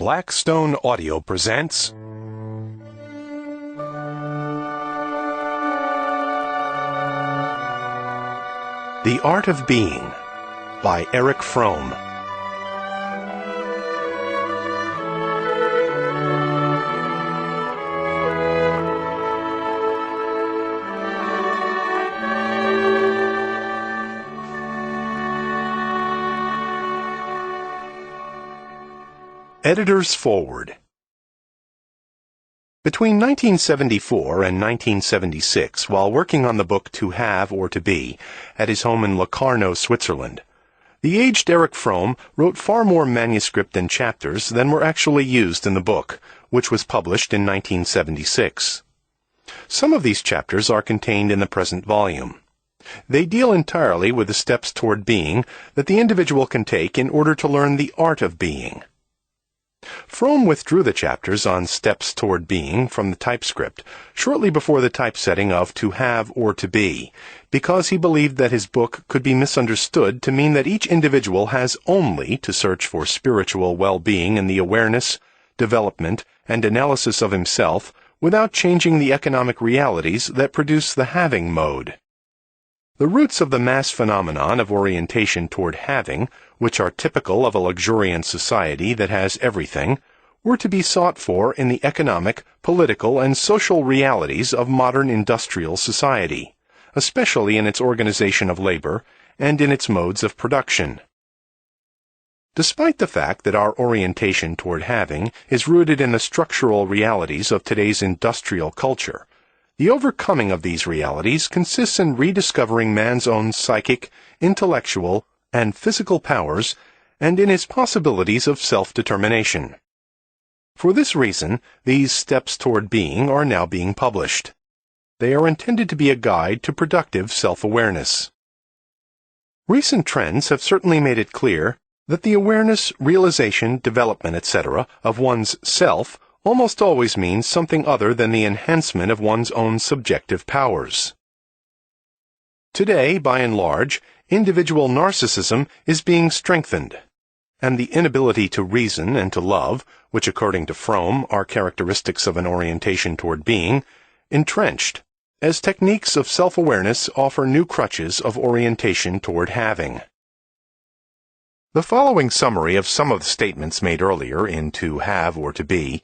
Blackstone Audio presents The Art of Being by Erich Fromm. Editor's Foreword. Between 1974 and 1976, while working on the book To Have or To Be at his home in Locarno, Switzerland, the aged Erich Fromm wrote far more manuscript and chapters than were actually used in the book, which was published in 1976. Some of these chapters are contained in the present volume. They deal entirely with the steps toward being that the individual can take in order to learn the art of being. Fromm withdrew the chapters on steps toward being from the typescript shortly before the typesetting of To Have or To Be, because he believed that his book could be misunderstood to mean that each individual has only to search for spiritual well-being in the awareness, development, and analysis of himself without changing the economic realities that produce the having mode. The roots of the mass phenomenon of orientation toward having, which are typical of a luxuriant society that has everything, were to be sought for in the economic, political, and social realities of modern industrial society, especially in its organization of labor and in its modes of production. Despite the fact that our orientation toward having is rooted in the structural realities of today's industrial culture, the overcoming of these realities consists in rediscovering man's own psychic, intellectual, and physical powers, and in his possibilities of self-determination. For this reason, these steps toward being are now being published. They are intended to be a guide to productive self-awareness. Recent trends have certainly made it clear that the awareness, realization, development, etc. of one's self almost always means something other than the enhancement of one's own subjective powers. Today, by and large, individual narcissism is being strengthened, and the inability to reason and to love, which according to Fromm are characteristics of an orientation toward being, entrenched, as techniques of self-awareness offer new crutches of orientation toward having. The following summary of some of the statements made earlier in To Have or To Be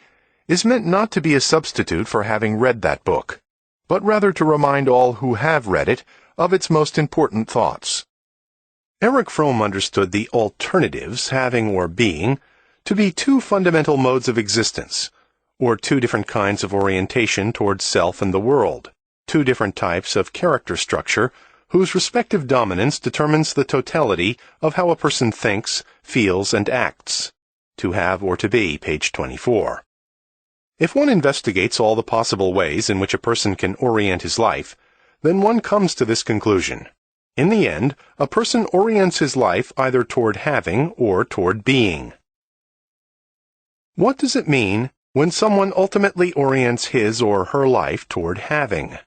is meant not to be a substitute for having read that book, but rather to remind all who have read it of its most important thoughts. Erich Fromm understood the alternatives, having or being, to be two fundamental modes of existence, or two different kinds of orientation towards self and the world, two different types of character structure whose respective dominance determines the totality of how a person thinks, feels, and acts. To Have or To Be, page 24. If one investigates all the possible ways in which a person can orient his life, then one comes to this conclusion. In the end, a person orients his life either toward having or toward being. What does it mean when someone ultimately orients his or her life toward having?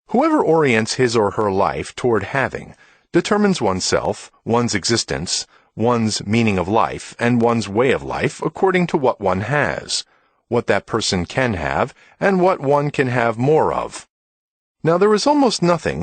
Whoever orients his or her life toward having determines oneself, one's existence, one's meaning of life, and one's way of life according to what one has, what that person can have, and what one can have more of. Now, there is almost nothing